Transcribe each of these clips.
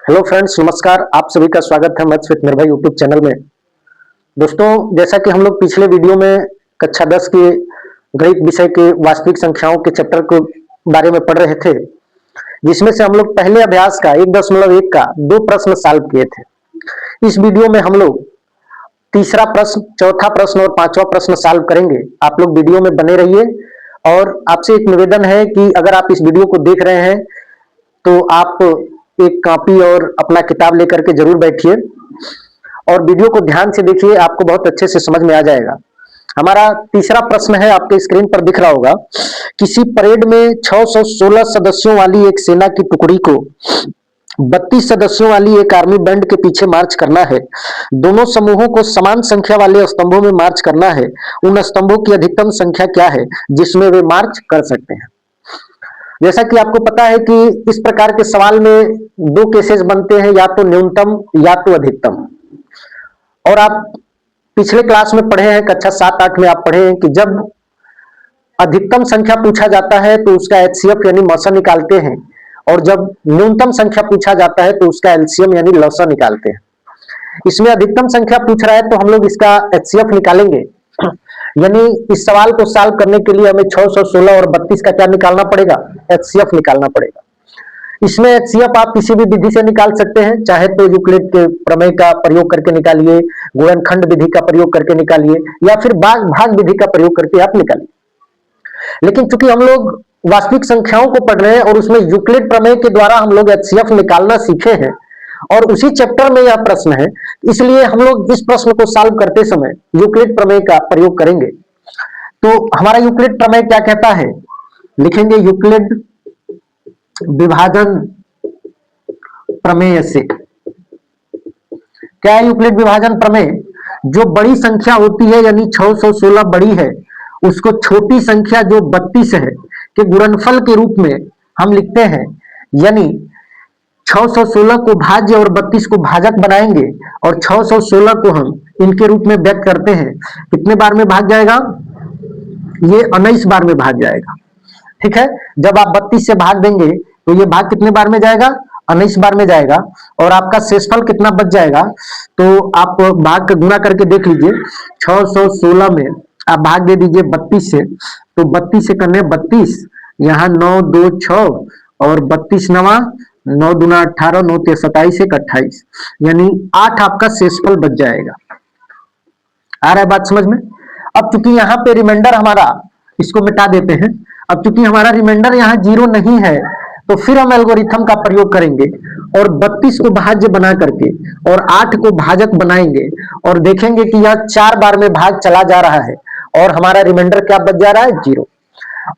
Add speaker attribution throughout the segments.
Speaker 1: Hello friends, नमस्कार। आप सभी का स्वागत है मैथ्स विद निर्भय यूट्यूब चैनल में। दोस्तों, जैसा कि हम लोग पिछले वीडियो में कक्षा 10 के गणित विषय के वास्तविक संख्याओं के चैप्टर के बारे में पढ़ रहे थे, जिसमें से हम लोग पहले अभ्यास का 1.1 का 2 प्रश्न सॉल्व किए थे। इस वीडियो में हम लोग तीसरा प्रश्न, चौथा प्रश्न और पांचवा प्रश्न सॉल्व करेंगे। आप लोग वीडियो में बने रहिए और आपसे एक निवेदन है कि अगर आप इस वीडियो को देख रहे हैं तो आप एक कॉपी और अपना किताब लेकर के जरूर बैठिए और वीडियो को ध्यान से देखिए, आपको बहुत अच्छे से समझ में आ जाएगा। हमारा तीसरा प्रश्न है, आपके स्क्रीन पर दिख रहा होगा। किसी परेड में 616 सदस्यों वाली एक सेना की टुकड़ी को 32 सदस्यों वाली एक आर्मी बैंड के पीछे मार्च करना है। दोनों समूहों को समान संख्या वाले स्तंभों में मार्च करना है। उन स्तंभों की अधिकतम संख्या क्या है जिसमें वे मार्च कर सकते हैं? जैसा कि आपको पता है कि इस प्रकार के सवाल में 2 केसेस बनते हैं, या तो न्यूनतम या तो अधिकतम। और आप पिछले क्लास में पढ़े हैं, कक्षा 7-8 में आप पढ़े हैं कि जब अधिकतम संख्या पूछा जाता है तो उसका एचसीएफ यानी मौसा निकालते हैं, और जब न्यूनतम संख्या पूछा जाता है तो उसका एलसीएम यानी लौसा निकालते हैं। इसमें अधिकतम संख्या पूछ रहा है तो हम लोग इसका एचसीएफ निकालेंगे। यानी इस सवाल को सॉल्व करने के लिए हमें 616 और 32 का क्या निकालना पड़ेगा? एचसीएफ निकालना पड़ेगा। इसमें एचसीएफ आप किसी भी विधि से निकाल सकते हैं, चाहे तो यूक्लिड के प्रमेय का प्रयोग करके निकालिए, गुणनखंड विधि का प्रयोग करके निकालिए, या फिर भाग विधि का प्रयोग करके आप निकालिए। लेकिन चूंकि हम लोग वास्तविक संख्याओं को पढ़ रहे हैं और उसमें यूक्लिड प्रमेय के द्वारा हम लोग एचसीएफ निकालना सीखे हैं और उसी चैप्टर में यह प्रश्न है, इसलिए हम लोग इस प्रश्न को सॉल्व करते समय यूक्लिड प्रमेय का प्रयोग करेंगे। तो हमारा यूक्लिड प्रमेय क्या कहता है? लिखेंगे यूक्लिड विभाजन प्रमेय से। क्या है यूक्लिड विभाजन प्रमेय? जो बड़ी संख्या होती है यानी 616 बड़ी है, उसको छोटी संख्या जो 32 है के गुणनफल के रूप में हम लिखते हैं। यानी 616 को भाज्य और 32 को भाजक बनाएंगे और 616 को हम इनके रूप में व्यक्त करते हैं। कितने बार में भाग जाएगा? ये 19 बार में भाग जाएगा। ठीक है, जब आप 32 से भाग देंगे तो ये भाग कितने बार में जाएगा? 19 बार में जाएगा। और आपका शेषफल कितना बच जाएगा? तो आप भाग का गुणा करके देख लीजिए। 616 में आप भाग दे दीजिए 32 से, तो 32 से करने 32, यहाँ 9 2 6 और 32 नवा 9 दूना 18, 9 3 27, 1 28, यानी 8 आपका शेषफल बच जाएगा। आ रहा है बात समझ में? अब चूंकि यहाँ पे रिमाइंडर हमारा, इसको मिटा देते हैं। अब चूंकि हमारा रिमाइंडर यहाँ 0 नहीं है तो फिर हम एल्गोरिथम का प्रयोग करेंगे और 32 को भाज्य बना करके और 8 को भाजक बनाएंगे और देखेंगे कि यह 4 बार में भाग चला जा रहा है और हमारा रिमाइंडर क्या बच जा रहा है? 0।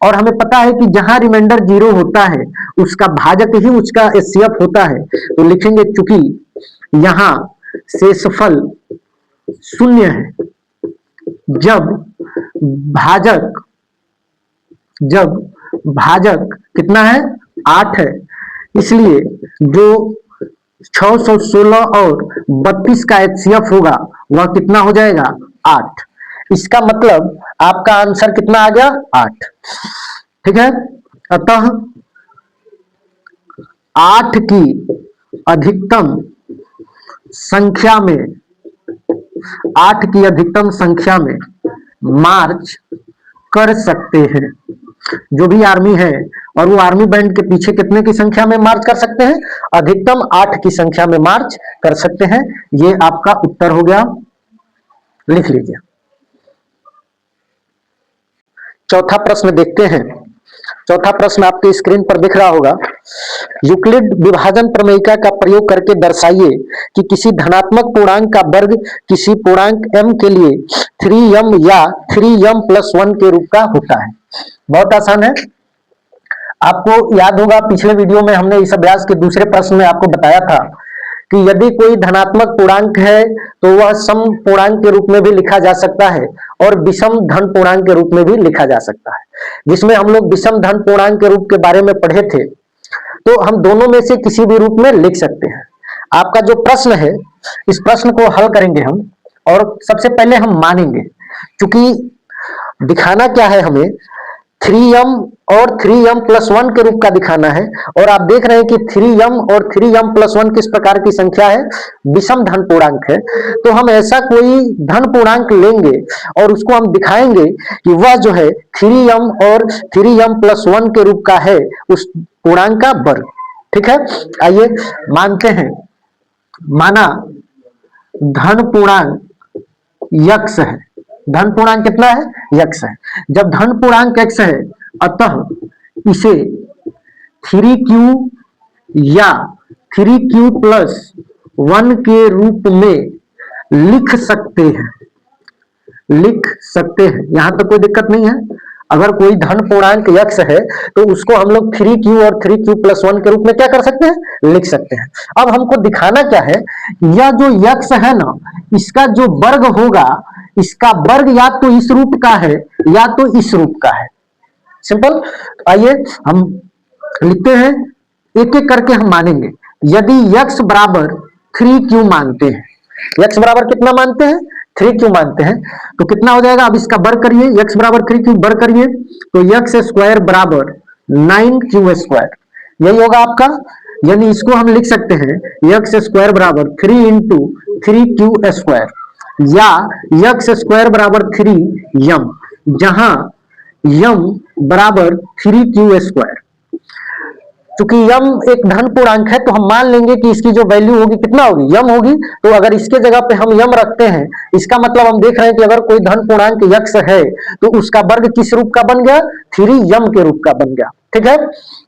Speaker 1: और हमें पता है कि जहां रिमाइंडर 0 होता है उसका भाजक ही उसका एचसीएफ होता है। तो लिखेंगे चूंकि यहां शेषफल 0 है, जब भाजक कितना है? 8 है, इसलिए जो 616 और 32 का एचसीएफ होगा वह कितना हो जाएगा? 8। इसका मतलब आपका आंसर कितना आ गया? 8। ठीक है, अतः 8 की अधिकतम संख्या में 8 की अधिकतम संख्या में मार्च कर सकते हैं जो भी आर्मी है, और वो आर्मी बैंड के पीछे कितने की संख्या में मार्च कर सकते हैं? अधिकतम 8 की संख्या में मार्च कर सकते हैं। ये आपका उत्तर हो गया, लिख लीजिए। चौथा प्रश्न देखते हैं। चौथा प्रश्न आपके स्क्रीन पर दिख रहा होगा। यूक्लिड विभाजन प्रमेयिका का प्रयोग करके दर्शाइए कि किसी धनात्मक पूर्णांक का वर्ग किसी पूर्णांक m के लिए 3m या 3m+1 के रूप का होता है। बहुत आसान है। आपको याद होगा पिछले वीडियो में हमने इस अभ्यास के दूसरे प्रश्न में आपको बताया था कि यदि कोई धनात्मक पूर्णांक है तो वह सम पूर्णांक के रूप में भी लिखा जा सकता है और विषम धन पूर्णांक के रूप में भी लिखा जा सकता है। जिसमें हम लोग विषम धन पूर्णांक के रूप के बारे में पढ़े थे, तो हम दोनों में से किसी भी रूप में लिख सकते हैं। आपका जो प्रश्न है, इस प्रश्न को हल करेंगे हम, और सबसे पहले हम मानेंगे, क्योंकि दिखाना क्या है हमें 3m और 3m प्लस 1 के रूप का दिखाना है। और आप देख रहे हैं कि 3m और 3m प्लस 1 किस प्रकार की संख्या है, विषम धन पूर्णांक है। तो हम ऐसा कोई धन पूर्णांक लेंगे और उसको हम दिखाएंगे कि वह जो है 3m और 3m प्लस 1 के रूप का है, उस पूर्णांक का वर्ग। ठीक है, आइए मानते हैं, माना धन पूर्णांक यक्स है। धन पूर्णांक कितना है, यक्स है। जब धन पूर्णांक x है, अतः इसे 3q या 3q प्लस 1 के रूप में लिख सकते हैं, लिख सकते हैं। यहां तक कोई दिक्कत नहीं है। अगर कोई धन पूर्णांक यक्स है तो उसको हम लोग 3q और 3q प्लस 1 के रूप में क्या कर सकते हैं, लिख सकते हैं। अब हमको दिखाना क्या है, यह जो यक्स है ना, इसका जो वर्ग होगा, इसका वर्ग या तो इस रूप का है या तो इस रूप का है। सिंपल। आइए हम लिखते हैं, एक एक करके हम मानेंगे। यदि x बराबर 3q मानते हैं, x बराबर कितना मानते हैं, 3q मानते हैं, तो कितना हो जाएगा, अब इसका वर्ग करिए, x बराबर 3q वर्ग करिए, तो x स्क्वायर बराबर 9q स्क्वायर, यही होगा आपका। यानी इसको हम लिख सकते हैं x स्क्वायर बराबर 3 इंटू 3q स्क्वायर, या x स्क्वायर बराबर 3m, जहां m बराबर 3q स्क्वायर। चूंकि m एक धन पूर्णांक है तो हम मान लेंगे कि इसकी जो वैल्यू होगी कितना होगी, m होगी। तो अगर इसके जगह पे हम m रखते हैं, इसका मतलब हम देख रहे हैं कि अगर कोई धन पूर्णांक x है तो उसका वर्ग किस रूप का बन गया, 3m के रूप का बन गया। ठीक है,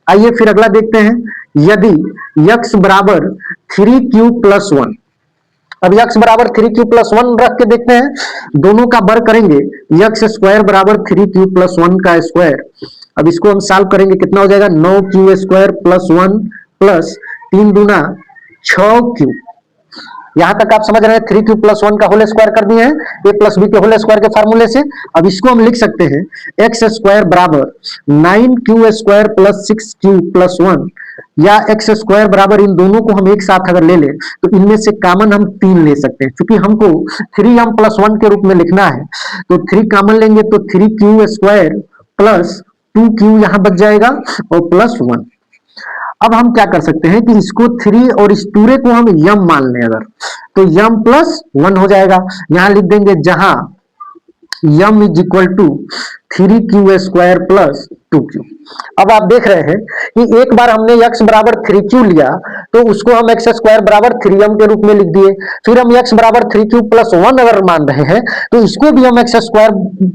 Speaker 1: आइए फिर अगला देखते हैं। यदि x बराबर 3q प्लस 1, अब x बराबर 3q प्लस 1 रख के देखते हैं, दोनों का वर्ग करेंगे, x स्क्वायर बराबर 3q प्लस 1 का स्क्वायर। अब इसको हम सॉल्व करेंगे, कितना हो जाएगा, 9q स्क्वायर प्लस 1 प्लस 3 दूना 6q। यहां तक आप समझ रहे हैं, 3q प्लस 1 का होल स्क्वायर कर दिए हैं a प्लस बी के होल स्क्वायर के फार्मूले से। अब इसको हम लिख सकते हैं x स्क्वायर बराबर 9q square plus 6q plus 1, या x स्क्वायर बराबर, इन दोनों को हम एक साथ अगर ले लें तो इनमें से कॉमन हम 3 ले सकते हैं। क्योंकि हमको 3m प्लस 1 के रूप में लिखना है, तो 3 कॉमन लेंगे तो 3q स्क्वायर प्लस 2q यहां बच जाएगा और प्लस 1। अब हम क्या कर सकते हैं कि इसको 3 और इस पूरे को हम m मान लें अगर, तो m प्लस 1 हो जाएगा। यहां लिख देंगे जहां m is equal to 3q square plus 2q। अब आप देख रहे हैं कि एक बार हमने x बराबर 3q लिया तो उसको हम x स्क्वायर बराबर 3m के रूप में लिख दिए। फिर हम x बराबर 3q प्लस 1 अगर मान रहे हैं तो इसको भी हम x स्क्वायर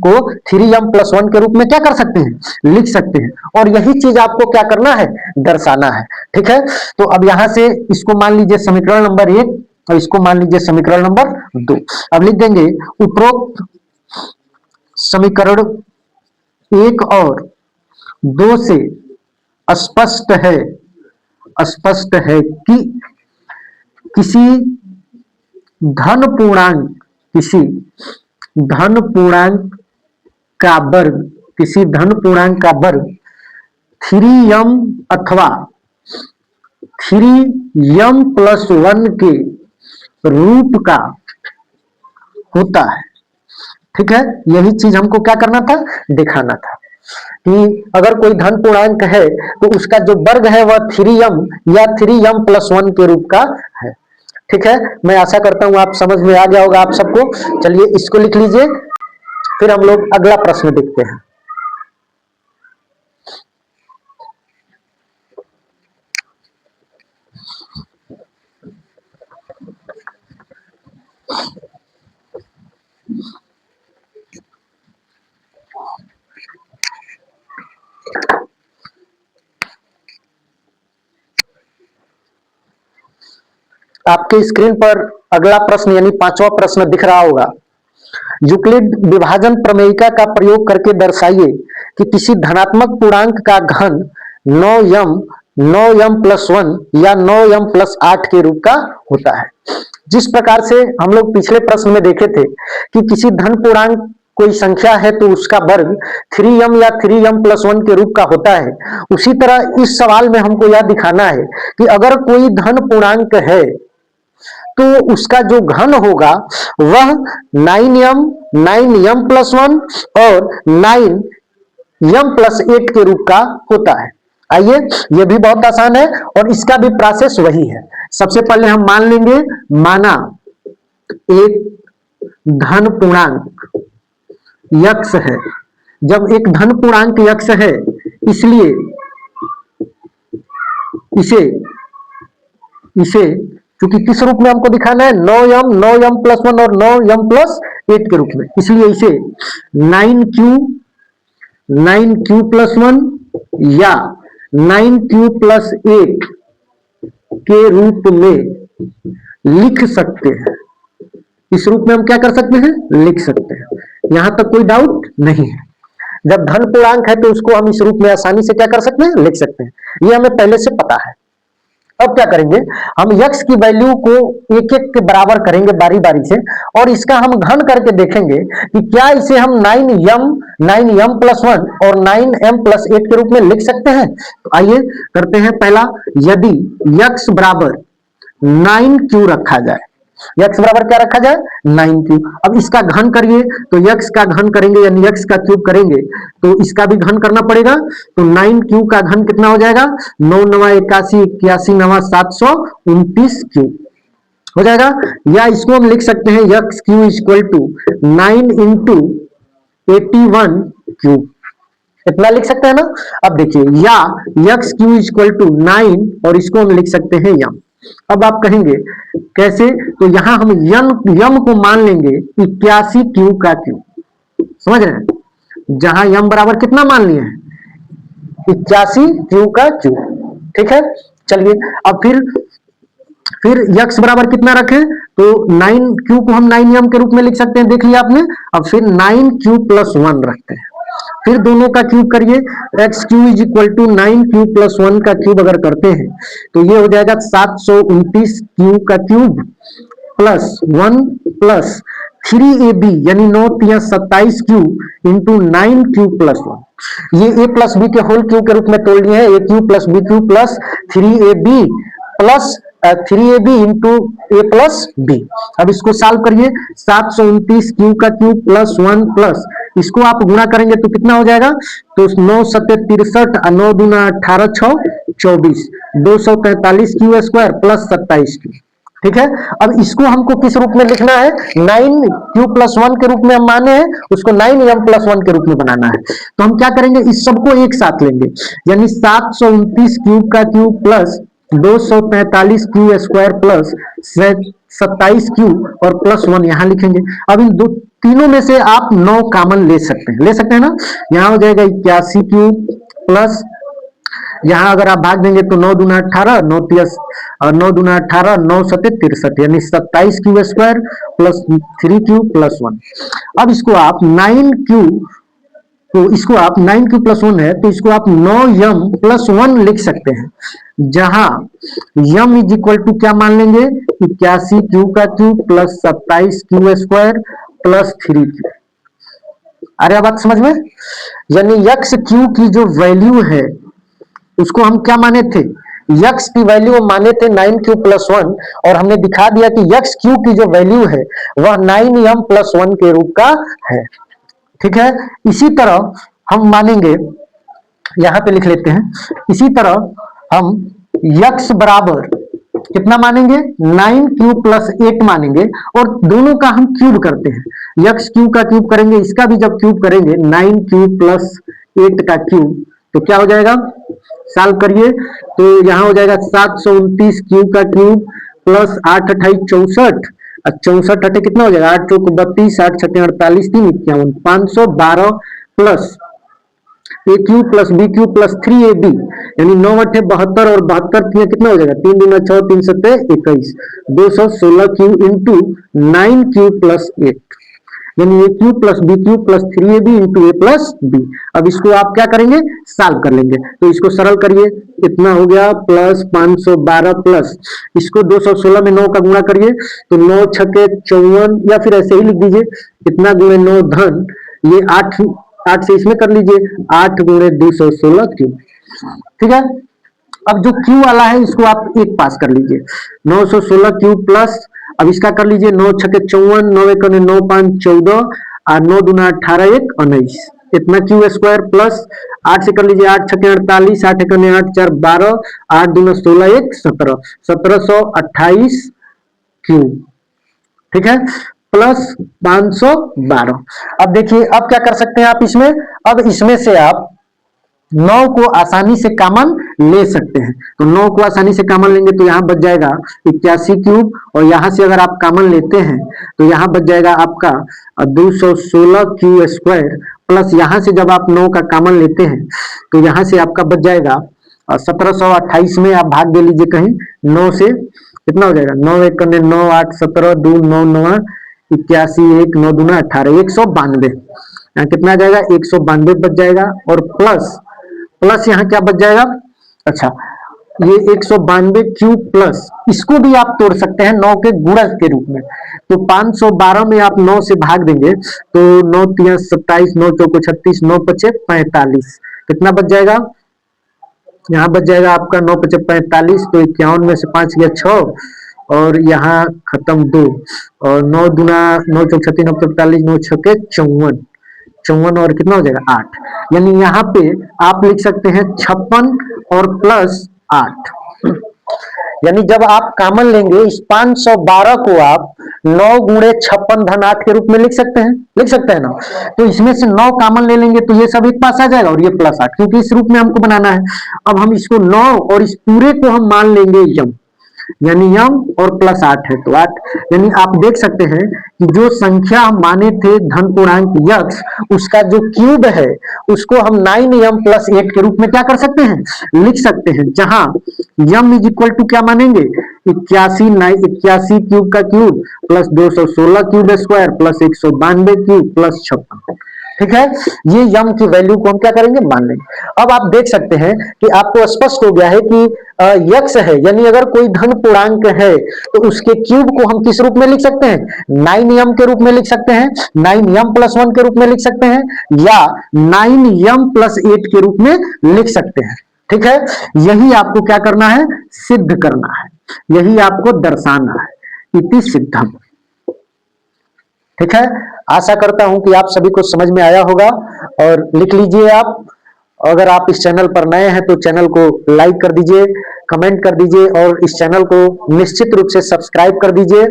Speaker 1: को 3m प्लस 1 के रूप में क्या कर सकते हैं, लिख सकते हैं। और यही चीज आपको क्या करना है, दर्शाना है। ठीक है, तो अब यहां से इसको मान लीजिए समीकरण नंबर 1 और इसको मान लीजिए समीकरण नंबर 2। अब लिख देंगे उपरोक्त समीकरण 1 और 2 से स्पष्ट है, स्पष्ट है कि किसी धन पूर्णांक, किसी धन पूर्णांक का वर्ग, किसी धन पूर्णांक का वर्ग 3m अथवा 3m प्लस 1 के रूप का होता है। ठीक है, यही चीज हमको क्या करना था, दिखाना था कि अगर कोई धन पूर्णांक है तो उसका जो वर्ग है वह 3m या 3m प्लस 1 के रूप का है। ठीक है, मैं आशा करता हूं आप समझ में आ गया होगा आप सबको। चलिए इसको लिख लीजिए, फिर हम लोग अगला प्रश्न देखते हैं। आपके स्क्रीन पर अगला प्रश्न यानी 5वां प्रश्न दिख रहा होगा। यूक्लिड विभाजन प्रमेयिका का प्रयोग करके दर्शाइए कि किसी धनात्मक पूर्णांक का घन 9m प्लस 1 या 9m प्लस 8 के रूप का होता है। जिस प्रकार से हम लोग पिछले प्रश्न में देखे थे कि किसी धन पूर्णांक कोई संख्या है तो उसका वर्ग 3m या 3m प्लस 1 के रूप का होता है, उसी तरह इस सवाल में हमको यह दिखाना है कि अगर कोई धन पूर्णांक है तो उसका जो घन होगा वह 9m प्लस 1 और 9 m प्लस 8 के रूप का होता है। आइए, ये भी बहुत आसान है और इसका भी प्रोसेस वही है। सबसे पहले हम मान लेंगे, माना एक धन पूर्णांक यक्स है। जब एक धन पूर्णांक यक्स है, इसलिए इसे इसे क्योंकि किस रूप में हमको दिखाना है, 9m प्लस 1 और 9m प्लस 8 के रूप में, इसलिए इसे 9q प्लस 1 या 9q प्लस 8 के रूप में लिख सकते हैं। इस रूप में हम क्या कर सकते हैं, लिख सकते हैं। यहां तक कोई डाउट नहीं है। जब धन पूर्णांक है तो उसको हम इस रूप में आसानी से क्या कर सकते हैं, लिख सकते हैं। ये हमें पहले से पता है। अब क्या करेंगे, हम x की वैल्यू को एक एक के बराबर करेंगे बारी बारी से, और इसका हम घन करके देखेंगे कि क्या इसे हम 9m प्लस 1 और 9m प्लस 8 के रूप में लिख सकते हैं। तो आइए करते हैं। पहला, यदि x बराबर 9q रखा जाए, x बराबर क्या रखा जाए, 9q। अब इसका घन करिए, तो x का घन करेंगे यानी x का क्यूब करेंगे, तो इसका भी घन करना पड़ेगा। तो 9q का घन कितना हो जाएगा, 9 9 81, 81 9 729 क्यूब हो जाएगा। या इसको हम लिख सकते हैं x Q equal to 9 into 81 cube, इतना लिख सकते हैं ना। अब देखिए, या x क्यू इक्वल टू 9 और इसको हम लिख सकते हैं m। अब आप कहेंगे कैसे, तो यहां हम यम को मान लेंगे 81 क्यू का क्यूब, समझ रहे हैं। जहां यम बराबर कितना मान लिए हैं, 81 क्यू का क्यूब। ठीक है, चलिए अब फिर यक्स बराबर कितना रखें, तो 9 क्यू को हम 9m के रूप में लिख सकते हैं, देख लिया आपने। अब फिर 9q प्लस 1 रखते हैं, फिर दोनों का क्यूब करिए। X Q is equal to 9q plus 1 का क्यूब अगर करते हैं तो ये हो जाएगा 729 क्यू का क्यूब प्लस 1 प्लस 3ab यानी 9 3 27 क्यू इंटू 9q प्लस 1। ये a प्लस बी के होल क्यूब के रूप में तोड़ लिए हैं, A cube plus B cube plus 3ab plus 3ab into A plus B. अब इसको सॉल्व करिए, 729 क्यू का क्यूब प्लस 1 प्लस इसको आप गुणा करेंगे तो कितना हो जाएगा, तो 9 7 63 9 दूना 18 6 24 243 क्यू स्क्वायर प्लस 27 क्यू। ठीक है, अब इसको हमको किस रूप में लिखना है, 9q प्लस 1 के रूप में हम माने हैं, उसको 9m प्लस 1 के रूप में बनाना है। तो हम क्या करेंगे, इस सबको एक साथ लेंगे, यानी 729 क्यूब का cube plus 243 Q square plus 27 Q और प्लस 1 यहां लिखेंगे। अब इन तीनों में से आप 9 कॉमन ले सकते हैं ना। यहां हो जाएगा 81 क्यू प्लस, यहां अगर आप भाग देंगे तो 9 दूना 18 9 30 और 9 दूना 18 9 7 63 यानी 27 Q square plus 3 Q plus 1। अब इसको आप 9q, तो इसको आप 9q प्लस 1 है तो इसको आप 9m प्लस 1 लिख सकते हैं, जहां m इज इक्वल टू क्या मान लेंगे, 81 क्यू का cube plus 27 Q square plus 3q। अरे बात समझ में, यानी x क्यू की जो वैल्यू है उसको हम क्या माने थे, x की वैल्यू माने थे 9q प्लस 1, और हमने दिखा दिया कि x क्यू की जो वैल्यू है वह 9m प्लस 1 के रूप का है। ठीक है, इसी तरह हम मानेंगे, यहां पे लिख लेते हैं, इसी तरह हम x बराबर कितना मानेंगे, 9q प्लस 8 मानेंगे और दोनों का हम क्यूब करते हैं। x क्यू का क्यूब करेंगे, इसका भी जब क्यूब करेंगे 9q प्लस 8 का क्यूब, तो क्या हो जाएगा, सॉल्व करिए तो यहां हो जाएगा 729 क्यू का क्यूब प्लस 8 28 64 64 अटे कितना हो जाएगा, 8 चौक 32 8 छठे 48 3 51 512 plus A cube plus B cube plus 3ab यानी 9 अठे 72 और 72 कितना हो जाएगा, 3 दूना 6 3 सत्ते 21 216 क्यू इंटू 9q प्लस 8 यानी A cube plus B cube plus 3ab into A plus B. अब इसको आप क्या करेंगे, सॉल्व कर लेंगे, तो इसको सरल करिए, इतना हो गया प्लस 512 प्लस इसको 216 में 9 का गुणा करिए तो 9 छके 54 या फिर ऐसे ही लिख दीजिए, इतना गुणे 9 धन ये 8 से इसमें कर लीजिए 8 गुणे 216 क्यू। ठीक है, अब जो क्यू वाला है इसको आप एक पास कर लीजिए, 916 क्यू प्लस, अब इसका कर लीजिए 9 छके 54 9 1 9 5 14 और 9 दूना 18 1 19 इतना क्यू स्क्वायर प्लस 8 से कर लीजिए, 8 छके 48, 8 एकने 8 4 12, 8 दूना 16, 1 17, 1728 क्यू। ठीक है, प्लस 512। अब देखिए, अब क्या कर सकते हैं आप इसमें, अब इसमें से आप 9 को आसानी से कॉमन ले सकते हैं। तो 9 को आसानी से कॉमन लेंगे तो यहां बच जाएगा 81 क्यूब, और यहां से अगर आप कॉमन लेते हैं तो यहां बच जाएगा आपका 216 क्यू स्क्वायर, प्लस यहां से जब आप 9 का कॉमन लेते हैं तो यहां से आपका बच जाएगा 1728 में आप भाग दे लीजिए कहीं 9 से, कितना हो जाएगा 9 एक 9 8 17 2 9 9 81 1 9 दूना 18, 192। यहाँ कितना आ जाएगा 192 बच जाएगा, और प्लस प्लस यहाँ क्या बच जाएगा, अच्छा ये 192 क्यूब प्लस, इसको भी आप तोड़ सकते हैं 9 के गुणज के रूप में। तो 512 में आप 9 से भाग देंगे तो 9 3 27, 9 चौको 36, 9 पचे 45, कितना बच जाएगा, यहाँ बच जाएगा आपका 9 पचे 45, तो 51 में से 5 गया 6, और यहाँ खत्म 2, और 9 दूना 9 चौक 36, 9 45, 9 छके 54, 54 और कितना हो जाएगा 8। यानी यहाँ पे आप लिख सकते हैं 56 और प्लस 8। यानी जब आप कॉमन लेंगे इस 512 को आप 9 गुणे 56 धन 8 के रूप में लिख सकते हैं ना। तो इसमें से 9 कॉमन ले लेंगे तो ये सब एक पास आ जाएगा, और ये प्लस 8, क्योंकि इस रूप में हमको बनाना है। अब हम इसको 9 और इस पूरे को हम मान लेंगे यम, यानी यम और प्लस 8 है तो 8। यानी आप देख सकते हैं कि जो संख्या हम माने थे धन पूर्णांक यक्स, उसका जो क्यूब है उसको हम 9m प्लस 8 के रूप में क्या कर सकते हैं, लिख सकते हैं। जहां यम इज इक्वल टू क्या मानेंगे 81 क्यूब का cube plus 216 cube square plus 192 cube plus 56। ठीक है, ये यम की वैल्यू को हम क्या करेंगे, मान लेंगे। अब आप देख सकते हैं कि आपको स्पष्ट हो गया है कि यक्स है, यानी अगर कोई धन पूर्णांक है तो उसके क्यूब को हम किस रूप में लिख सकते हैं, 9m के रूप में लिख सकते हैं, 9m प्लस 1 के रूप में लिख सकते हैं, या 9m प्लस 8 के रूप में लिख सकते हैं। ठीक है, यही आपको क्या करना है, सिद्ध करना है, यही आपको दर्शाना है, इति सिद्धम। ठीक है, आशा करता हूं कि आप सभी को समझ में आया होगा, और लिख लीजिए आप। अगर आप इस चैनल पर नए हैं तो चैनल को लाइक कर दीजिए, कमेंट कर दीजिए, और इस चैनल को निश्चित रूप से सब्सक्राइब कर दीजिए,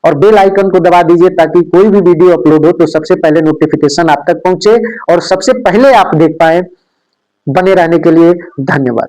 Speaker 1: और बेल आइकन को दबा दीजिए ताकि कोई भी वीडियो अपलोड हो तो सबसे पहले नोटिफिकेशन आप तक पहुंचे और सबसे पहले आप देख पाए। बने रहने के लिए धन्यवाद।